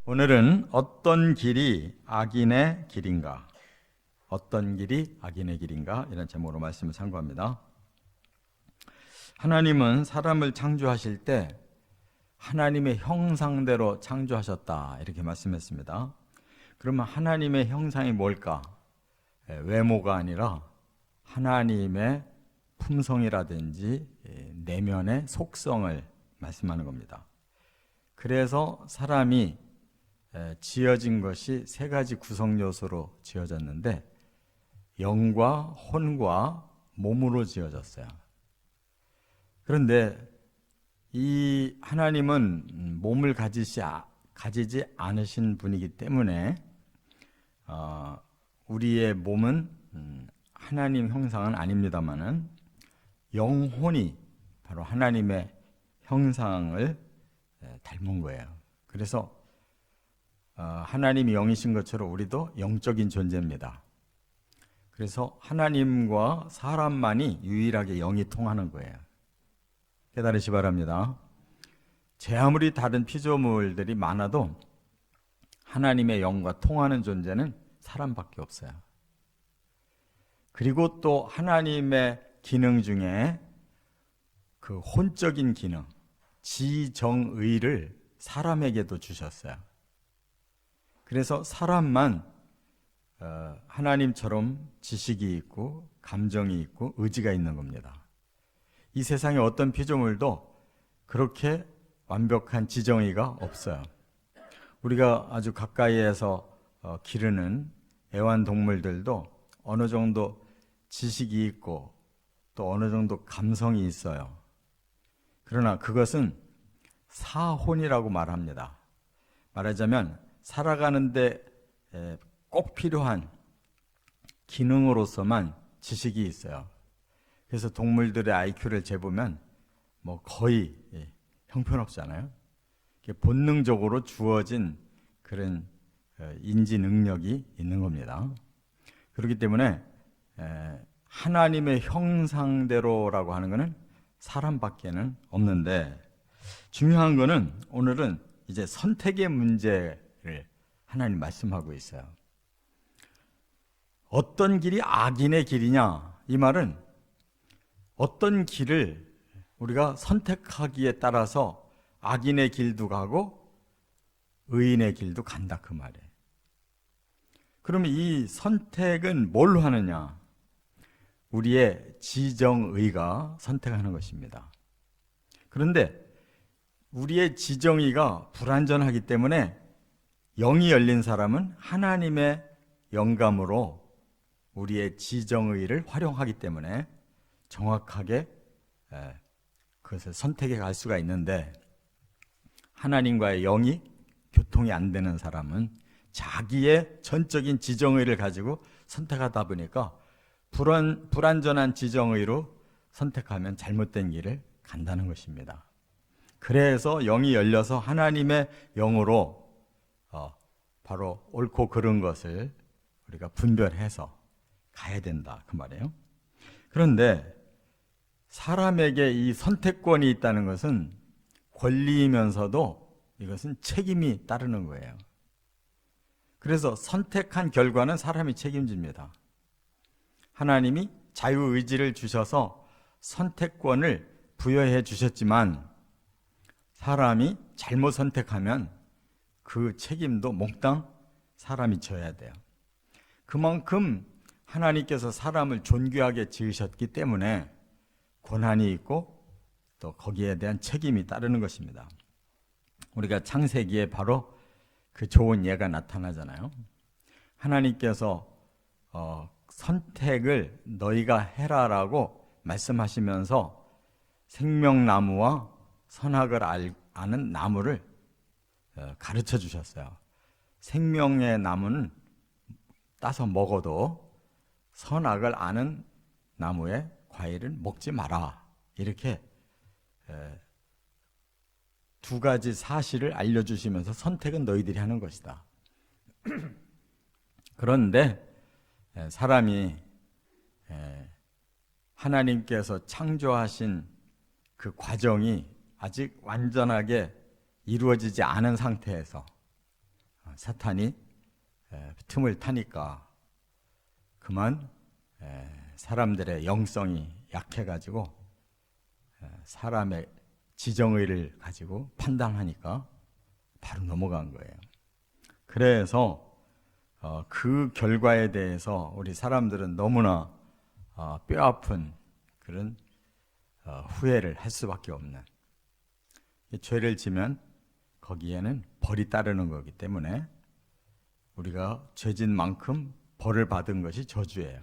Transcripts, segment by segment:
오늘은 어떤 길이 악인의 길인가? 어떤 길이 악인의 길인가? 이런 제목으로 말씀을 참고합니다. 하나님은 사람을 창조하실 때 하나님의 형상대로 창조하셨다 이렇게 말씀했습니다. 그러면 하나님의 형상이 뭘까? 외모가 아니라 하나님의 품성이라든지 내면의 속성을 말씀하는 겁니다. 그래서 사람이 지어진 것이 세 가지 구성 요소로 지어졌는데 영과 혼과 몸으로 지어졌어요. 그런데 이 하나님은 몸을 가지지 않으신 분이기 때문에 우리의 몸은 하나님 형상은 아닙니다만은 영혼이 바로 하나님의 형상을 닮은 거예요. 그래서 하나님이 영이신 것처럼 우리도 영적인 존재입니다. 그래서 하나님과 사람만이 유일하게 영이 통하는 거예요. 깨달으시 바랍니다. 제 아무리 다른 피조물들이 많아도 하나님의 영과 통하는 존재는 사람밖에 없어요. 그리고 또 하나님의 기능 중에 그 혼적인 기능, 지정의를 사람에게도 주셨어요. 그래서 사람만 하나님처럼 지식이 있고 감정이 있고 의지가 있는 겁니다. 이 세상에 어떤 피조물도 그렇게 완벽한 지정의가 없어요. 우리가 아주 가까이에서 기르는 애완동물들도 어느 정도 지식이 있고 또 어느 정도 감성이 있어요. 그러나 그것은 사혼이라고 말합니다. 말하자면 살아가는데 꼭 필요한 기능으로서만 지식이 있어요. 그래서 동물들의 IQ를 재보면 뭐 거의 형편없잖아요. 본능적으로 주어진 그런 인지 능력이 있는 겁니다. 그렇기 때문에 하나님의 형상대로라고 하는 것은 사람밖에는 없는데, 중요한 것은 오늘은 이제 선택의 문제를 하나님 말씀하고 있어요. 어떤 길이 악인의 길이냐? 이 말은 어떤 길을 우리가 선택하기에 따라서 악인의 길도 가고 의인의 길도 간다 그 말이에요. 그러면 이 선택은 뭘로 하느냐? 우리의 지정의가 선택하는 것입니다. 그런데 우리의 지정의가 불완전하기 때문에 영이 열린 사람은 하나님의 영감으로 우리의 지정의를 활용하기 때문에 정확하게 그것을 선택해 갈 수가 있는데, 하나님과의 영이 교통이 안 되는 사람은 자기의 전적인 지정의를 가지고 선택하다 보니까 불완전한 지정의로 선택하면 잘못된 길을 간다는 것입니다. 그래서 영이 열려서 하나님의 영으로 바로 옳고 그른 것을 우리가 분별해서 가야 된다 그 말이에요. 그런데 사람에게 이 선택권이 있다는 것은 권리이면서도 이것은 책임이 따르는 거예요. 그래서 선택한 결과는 사람이 책임집니다. 하나님이 자유의지를 주셔서 선택권을 부여해 주셨지만 사람이 잘못 선택하면 그 책임도 몽땅 사람이 져야 돼요. 그만큼 하나님께서 사람을 존귀하게 지으셨기 때문에 고난이 있고 또 거기에 대한 책임이 따르는 것입니다. 우리가 창세기에 바로 그 좋은 예가 나타나잖아요. 하나님께서 선택을 너희가 해라라고 말씀하시면서 생명나무와 선악을 아는 나무를 가르쳐 주셨어요. 생명의 나무는 따서 먹어도 선악을 아는 나무의 과일은 먹지 마라. 이렇게 두 가지 사실을 알려주시면서 선택은 너희들이 하는 것이다. 그런데 사람이 하나님께서 창조하신 그 과정이 아직 완전하게 이루어지지 않은 상태에서 사탄이 틈을 타니까 그만 사람들의 영성이 약해가지고 사람의 지정의를 가지고 판단하니까 바로 넘어간 거예요. 그래서 그 결과에 대해서 우리 사람들은 너무나 뼈아픈 그런 후회를 할 수밖에 없는, 죄를 지면 거기에는 벌이 따르는 거기 때문에 우리가 죄진 만큼 벌을 받은 것이 저주예요.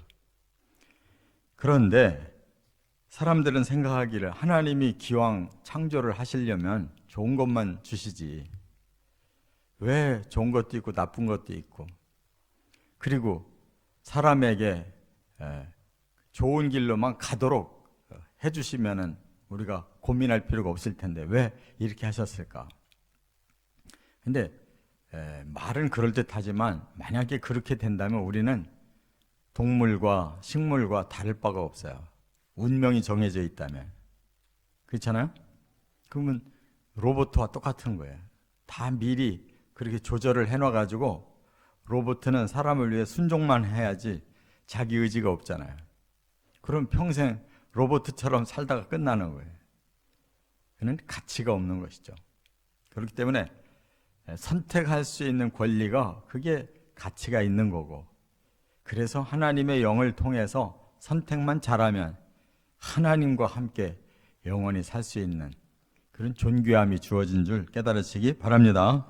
그런데 사람들은 생각하기를 하나님이 기왕 창조를 하시려면 좋은 것만 주시지 왜 좋은 것도 있고 나쁜 것도 있고, 그리고 사람에게 좋은 길로만 가도록 해주시면은 우리가 고민할 필요가 없을 텐데 왜 이렇게 하셨을까? 근데 말은 그럴듯하지만 만약에 그렇게 된다면 우리는 동물과 식물과 다를 바가 없어요. 운명이 정해져 있다면. 그렇잖아요? 그러면 로봇과 똑같은 거예요. 다 미리 그렇게 조절을 해놔가지고 로봇은 사람을 위해 순종만 해야지 자기 의지가 없잖아요. 그럼 평생 로봇처럼 살다가 끝나는 거예요. 그는 가치가 없는 것이죠. 그렇기 때문에 선택할 수 있는 권리가 그게 가치가 있는 거고, 그래서 하나님의 영을 통해서 선택만 잘하면 하나님과 함께 영원히 살 수 있는 그런 존귀함이 주어진 줄 깨달으시기 바랍니다.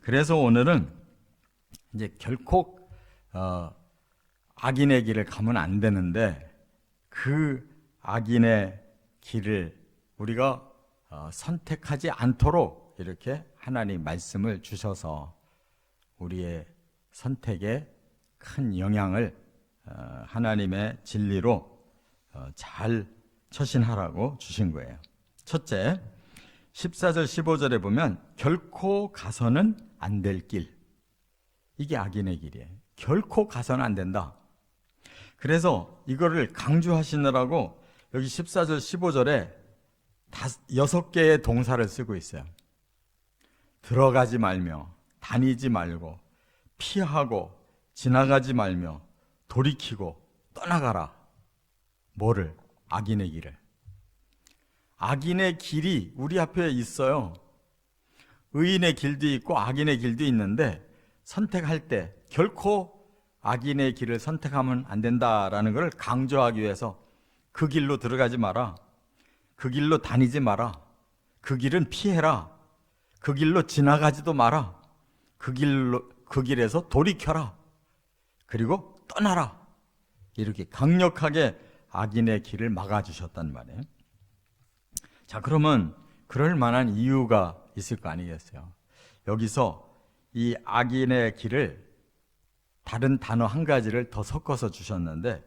그래서 오늘은 이제 결코 악인의 길을 가면 안 되는데 그 악인의 길을 우리가 선택하지 않도록 이렇게 하나님 말씀을 주셔서 우리의 선택에 큰 영향을 하나님의 진리로 잘 처신하라고 주신 거예요. 첫째, 14절 15절에 보면 결코 가서는 안 될 길, 이게 악인의 길이에요. 결코 가서는 안 된다. 그래서 이거를 강조하시느라고 여기 14절 15절에 6개의 동사를 쓰고 있어요. 들어가지 말며, 다니지 말고, 피하고, 지나가지 말며, 돌이키고, 떠나가라. 뭐를? 악인의 길을. 악인의 길이 우리 앞에 있어요. 의인의 길도 있고 악인의 길도 있는데 선택할 때 결코 악인의 길을 선택하면 안 된다라는 것을 강조하기 위해서 그 길로 들어가지 마라, 그 길로 다니지 마라, 그 길은 피해라, 그 길로 지나가지도 마라, 그 길에서 돌이켜라, 그리고 떠나라, 이렇게 강력하게 악인의 길을 막아주셨단 말이에요. 자, 그러면 그럴 만한 이유가 있을 거 아니겠어요? 여기서 이 악인의 길을 다른 단어 한 가지를 더 섞어서 주셨는데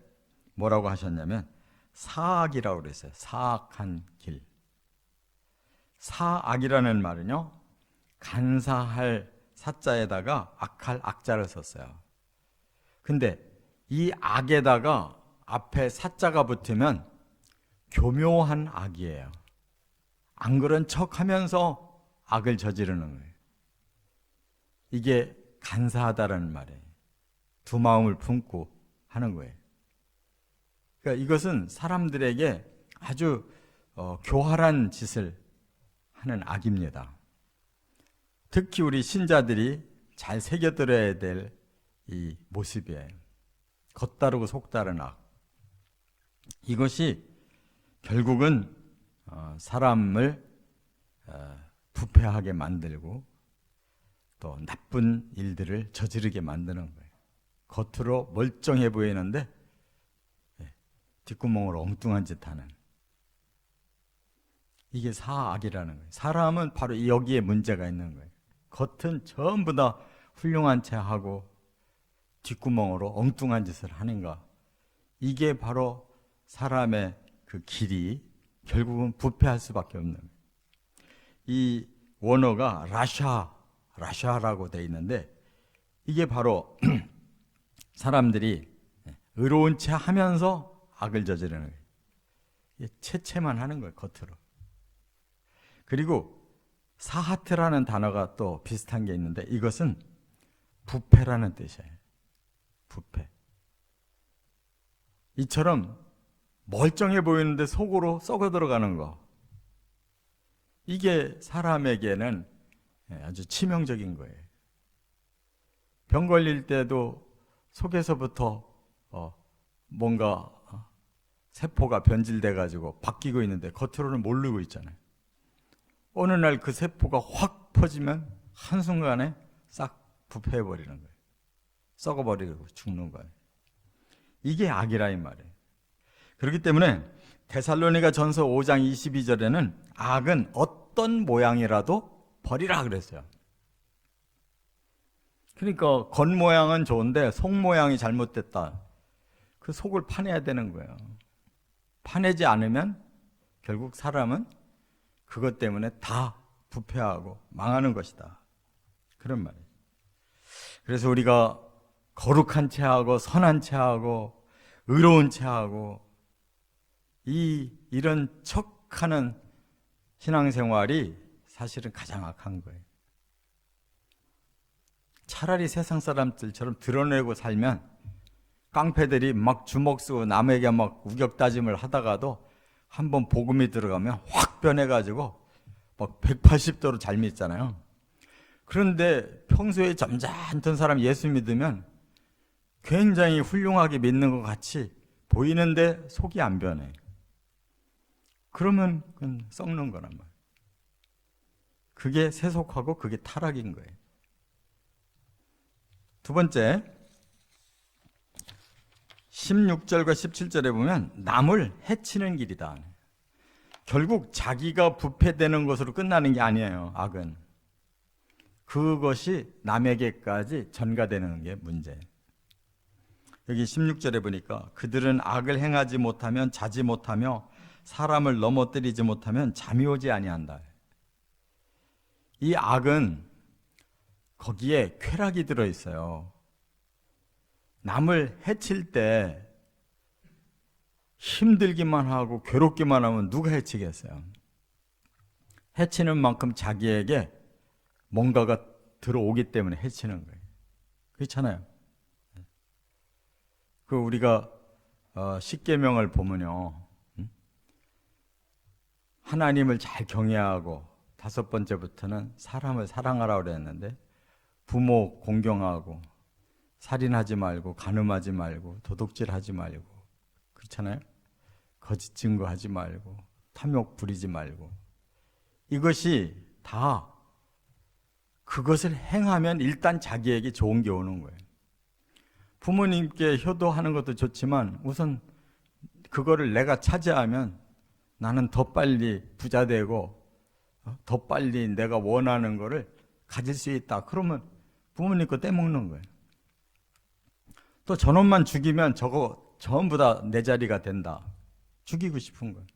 뭐라고 하셨냐면 사악이라고 그랬어요. 사악한 길. 사악이라는 말은요, 간사할 사자에다가 악할 악자를 썼어요. 근데 이 악에다가 앞에 사자가 붙으면 교묘한 악이에요. 안 그런 척하면서 악을 저지르는 거예요. 이게 간사하다라는 말이에요. 두 마음을 품고 하는 거예요. 그러니까 이것은 사람들에게 아주 교활한 짓을 하는 악입니다. 특히 우리 신자들이 잘 새겨들어야 될 이 모습이에요. 겉다르고 속다른 악. 이것이 결국은 사람을 부패하게 만들고 또 나쁜 일들을 저지르게 만드는 거예요. 겉으로 멀쩡해 보이는데 뒷구멍으로 엉뚱한 짓 하는, 이게 사악이라는 거예요. 사람은 바로 여기에 문제가 있는 거예요. 겉은 전부 다 훌륭한 채 하고 뒷구멍으로 엉뚱한 짓을 하는가, 이게 바로 사람의 그 길이 결국은 부패할 수밖에 없는 거예요. 이 원어가 라샤라고 되어 있는데 이게 바로 사람들이 의로운 채 하면서 악을 저지르는 거예요. 채채만 하는 거예요, 겉으로. 그리고 사하트라는 단어가 또 비슷한 게 있는데 이것은 부패라는 뜻이에요. 부패. 이처럼 멀쩡해 보이는데 속으로 썩어 들어가는 거. 이게 사람에게는 아주 치명적인 거예요. 병 걸릴 때도 속에서부터 뭔가 세포가 변질돼 가지고 바뀌고 있는데 겉으로는 모르고 있잖아요. 어느 날 그 세포가 확 퍼지면 한순간에 싹 부패해 버리는 거예요. 썩어 버리고 죽는 거예요. 이게 악이라 이 말이에요. 그렇기 때문에 데살로니가 전서 5장 22절에는 악은 어떤 모양이라도 버리라 그랬어요. 그러니까 겉모양은 좋은데 속모양이 잘못됐다. 그 속을 파내야 되는 거예요. 파내지 않으면 결국 사람은 그것 때문에 다 부패하고 망하는 것이다. 그런 말이에요. 그래서 우리가 거룩한 채하고 선한 채하고 의로운 채하고 이런 척하는 신앙생활이 사실은 가장 악한 거예요. 차라리 세상 사람들처럼 드러내고 살면 깡패들이 막 주먹 쓰고 남에게 막 우격다짐을 하다가도 한번 복음이 들어가면 확 변해가지고 막 180도로 잘 믿잖아요. 그런데 평소에 점잖던 사람 예수 믿으면 굉장히 훌륭하게 믿는 것 같이 보이는데 속이 안 변해. 그러면 그건 썩는 거란 말이에요. 그게 세속하고 그게 타락인 거예요. 두 번째, 16절과 17절에 보면 남을 해치는 길이다. 결국 자기가 부패되는 것으로 끝나는 게 아니에요. 악은. 그것이 남에게까지 전가되는 게 문제예요. 여기 16절에 보니까 그들은 악을 행하지 못하면 자지 못하며 사람을 넘어뜨리지 못하면 잠이 오지 아니한다. 이 악은 거기에 쾌락이 들어있어요. 남을 해칠 때 힘들기만 하고 괴롭기만 하면 누가 해치겠어요? 해치는 만큼 자기에게 뭔가가 들어오기 때문에 해치는 거예요. 그렇잖아요. 그 우리가 십계명을 보면요, 하나님을 잘 경외하고 5번째부터는 사람을 사랑하라고 그랬는데 부모 공경하고 살인하지 말고 간음하지 말고 도둑질하지 말고 그렇잖아요. 거짓 증거하지 말고 탐욕 부리지 말고 이것이 다 그것을 행하면 일단 자기에게 좋은 게 오는 거예요. 부모님께 효도하는 것도 좋지만 우선 그거를 내가 차지하면 나는 더 빨리 부자 되고 더 빨리 내가 원하는 거를 가질 수 있다. 그러면 부모님 거 떼먹는 거예요. 또 저놈만 죽이면 저거 전부 다 내 자리가 된다. 죽이고 싶은 거예요.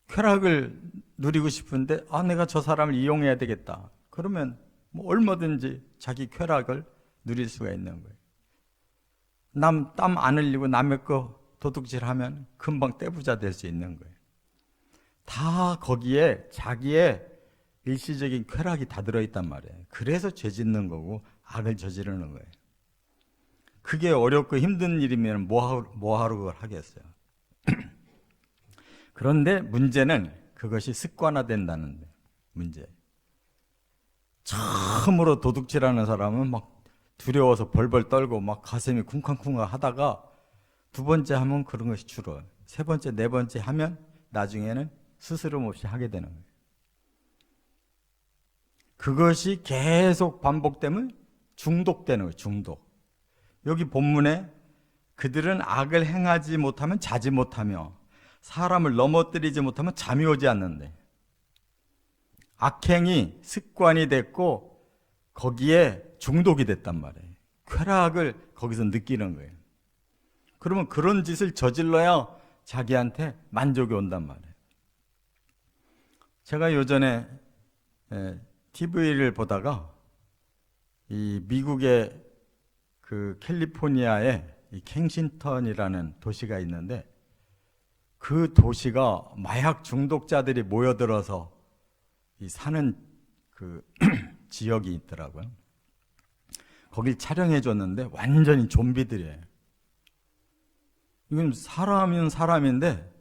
쾌락을 누리고 싶은데 내가 저 사람을 이용해야 되겠다. 그러면 뭐 얼마든지 자기 쾌락을 누릴 수가 있는 거예요. 남 땀 안 흘리고 남의 거 도둑질하면 금방 떼부자 될 수 있는 거예요. 다 거기에 자기의 일시적인 쾌락이 다 들어있단 말이에요. 그래서 죄 짓는 거고 악을 저지르는 거예요. 그게 어렵고 힘든 일이면 뭐하러 그걸 하겠어요. 그런데 문제는 그것이 습관화된다는 문제. 처음으로 도둑질하는 사람은 막 두려워서 벌벌 떨고 막 가슴이 쿵쾅쿵쾅 하다가 두 번째 하면 그런 것이 줄어요. 세 번째, 네 번째 하면 나중에는 스스럼 없이 하게 되는 거예요. 그것이 계속 반복되면 중독되는 거예요. 중독. 여기 본문에 그들은 악을 행하지 못하면 자지 못하며 사람을 넘어뜨리지 못하면 잠이 오지 않는데 악행이 습관이 됐고 거기에 중독이 됐단 말이에요. 쾌락을 거기서 느끼는 거예요. 그러면 그런 짓을 저질러야 자기한테 만족이 온단 말이에요. 제가 요전에 TV를 보다가 이 미국의 그 캘리포니아에 이 켄싱턴이라는 도시가 있는데 그 도시가 마약 중독자들이 모여들어서 이 사는 그 지역이 있더라고요. 거길 촬영해 줬는데 완전히 좀비들이에요. 이건 사람은 사람인데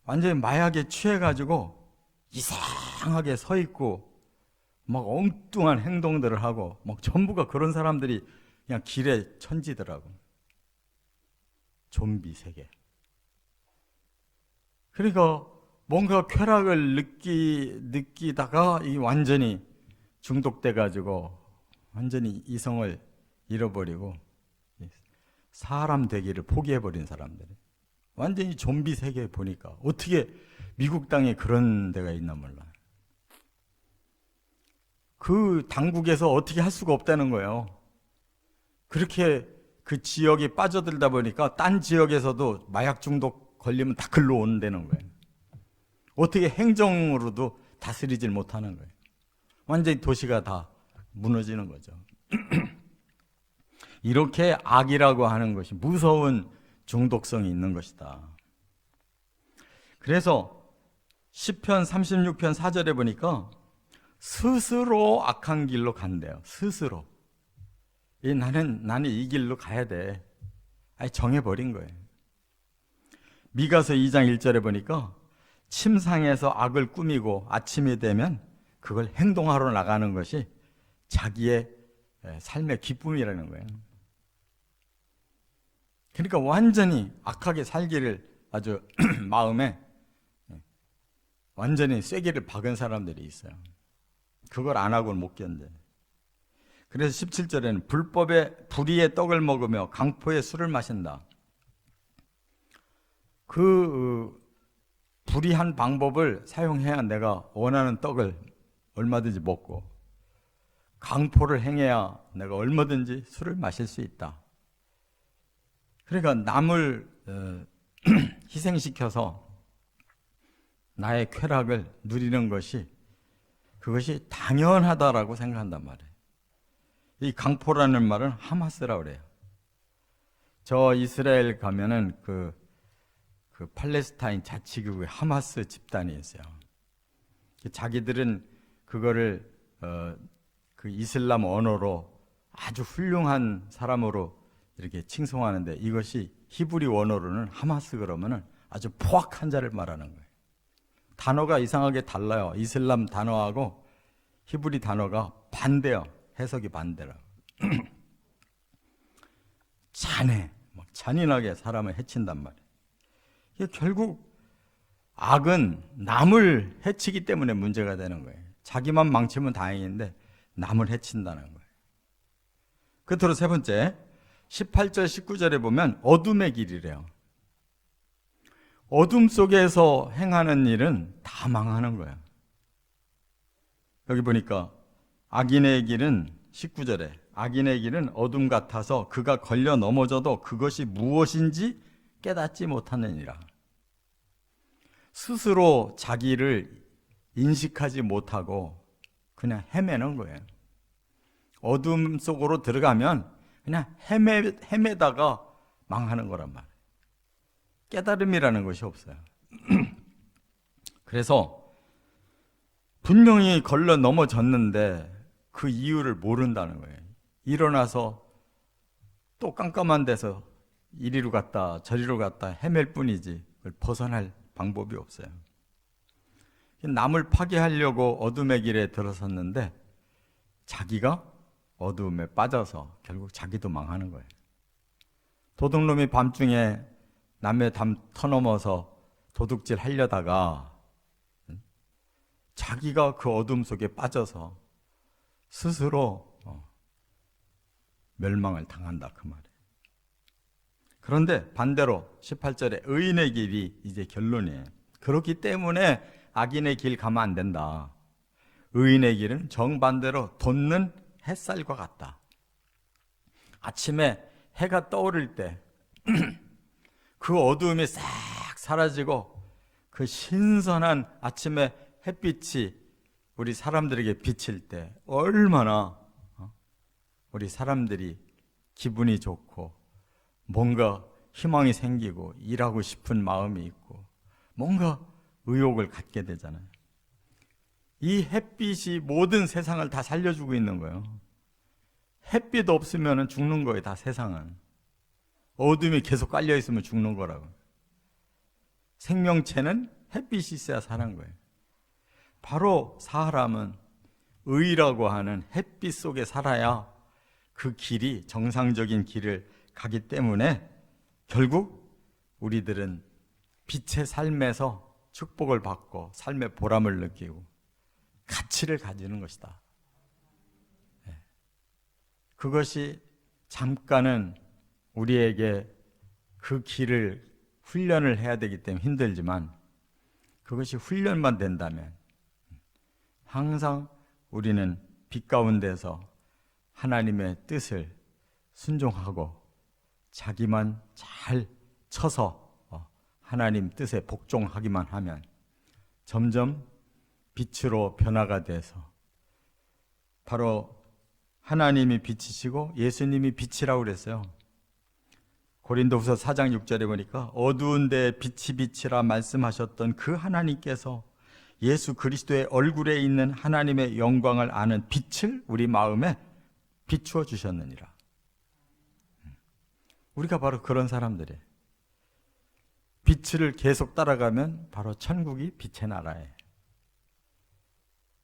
완전히 마약에 취해가지고 이상하게 서 있고 막 엉뚱한 행동들을 하고 막 전부가 그런 사람들이 그냥 길에 천지더라고. 좀비 세계. 그러니까 뭔가 쾌락을 느끼다가 이 완전히 중독돼가지고 완전히 이성을 잃어버리고 사람 되기를 포기해버린 사람들이 완전히 좀비 세계에 보니까 어떻게 미국 땅에 그런 데가 있나 몰라. 그 당국에서 어떻게 할 수가 없다는 거예요. 그렇게 그 지역에 빠져들다 보니까 딴 지역에서도 마약 중독 걸리면 다 글로 온다는 거예요. 어떻게 행정으로도 다스리질 못하는 거예요. 완전히 도시가 다 무너지는 거죠. 이렇게 악이라고 하는 것이 무서운 중독성이 있는 것이다. 그래서 시편 36편 4절에 보니까 스스로 악한 길로 간대요. 스스로. 나는 이 길로 가야 돼. 정해버린 거예요. 미가서 2장 1절에 보니까 침상에서 악을 꾸미고 아침이 되면 그걸 행동하러 나가는 것이 자기의 삶의 기쁨이라는 거예요. 그러니까 완전히 악하게 살기를 아주 마음에 완전히 쐐기를 박은 사람들이 있어요. 그걸 안 하고는 못 견뎌요. 그래서 17절에는 불의의 떡을 먹으며 강포의 술을 마신다. 그 불의한 방법을 사용해야 내가 원하는 떡을 얼마든지 먹고 강포를 행해야 내가 얼마든지 술을 마실 수 있다. 그러니까 남을 희생시켜서 나의 쾌락을 누리는 것이 그것이 당연하다라고 생각한단 말이에요. 이 강포라는 말은 하마스라고 그래요. 저 이스라엘 가면은 그 팔레스타인 자치국의 하마스 집단이 있어요. 자기들은 그거를 그 이슬람 언어로 아주 훌륭한 사람으로 이렇게 칭송하는데 이것이 히브리 원어로는 하마스 그러면은 아주 포악한 자를 말하는 거예요. 단어가 이상하게 달라요. 이슬람 단어하고 히브리 단어가 반대요. 해석이 반대라. 막 잔인하게 사람을 해친단 말이에요. 이게 결국 악은 남을 해치기 때문에 문제가 되는 거예요. 자기만 망치면 다행인데 남을 해친다는 거예요. 끝으로 세 번째, 18절 19절에 보면 어둠의 길이래요. 어둠 속에서 행하는 일은 다 망하는 거예요. 여기 보니까 악인의 길은 19절에 악인의 길은 어둠 같아서 그가 걸려 넘어져도 그것이 무엇인지 깨닫지 못하느니라. 스스로 자기를 인식하지 못하고 그냥 헤매는 거예요. 어둠 속으로 들어가면 그냥 헤매다가 망하는 거란 말이에요. 깨달음이라는 것이 없어요. 그래서 분명히 걸러 넘어졌는데 그 이유를 모른다는 거예요. 일어나서 또 깜깜한 데서 이리로 갔다 저리로 갔다 헤맬 뿐이지 그걸 벗어날 방법이 없어요. 남을 파괴하려고 어둠의 길에 들어섰는데 자기가 어둠에 빠져서 결국 자기도 망하는 거예요. 도둑놈이 밤중에 남의 담 터넘어서 도둑질 하려다가 자기가 그 어둠 속에 빠져서 스스로 멸망을 당한다 그 말이에요. 그런데 반대로 18절에 의인의 길이 이제 결론이에요. 그렇기 때문에 악인의 길 가면 안 된다. 의인의 길은 정반대로 돋는 햇살과 같다. 아침에 해가 떠오를 때 그 어두움이 싹 사라지고 그 신선한 아침에 햇빛이 우리 사람들에게 비칠 때 얼마나 우리 사람들이 기분이 좋고 뭔가 희망이 생기고 일하고 싶은 마음이 있고 뭔가 의욕을 갖게 되잖아요. 이 햇빛이 모든 세상을 다 살려주고 있는 거예요. 햇빛 없으면 죽는 거예요, 다 세상은. 어둠이 계속 깔려 있으면 죽는 거라고. 생명체는 햇빛이 있어야 사는 거예요. 바로 사람은 의라고 하는 햇빛 속에 살아야 그 길이 정상적인 길을 가기 때문에 결국 우리들은 빛의 삶에서 축복을 받고 삶의 보람을 느끼고 가치를 가지는 것이다. 그것이 잠깐은 우리에게 그 길을 훈련을 해야 되기 때문에 힘들지만 그것이 훈련만 된다면 항상 우리는 빛 가운데서 하나님의 뜻을 순종하고 자기만 잘 쳐서 하나님 뜻에 복종하기만 하면 점점 빛으로 변화가 돼서 바로 하나님이 빛이시고 예수님이 빛이라고 그랬어요. 고린도후서 4장 6절에 보니까 어두운 데 빛이 빛이라 말씀하셨던 그 하나님께서 예수 그리스도의 얼굴에 있는 하나님의 영광을 아는 빛을 우리 마음에 비추어 주셨느니라. 우리가 바로 그런 사람들이에요. 빛을 계속 따라가면 바로 천국이 빛의 나라예요.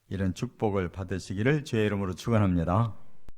이런 축복을 받으시기를 주의 이름으로 축원합니다.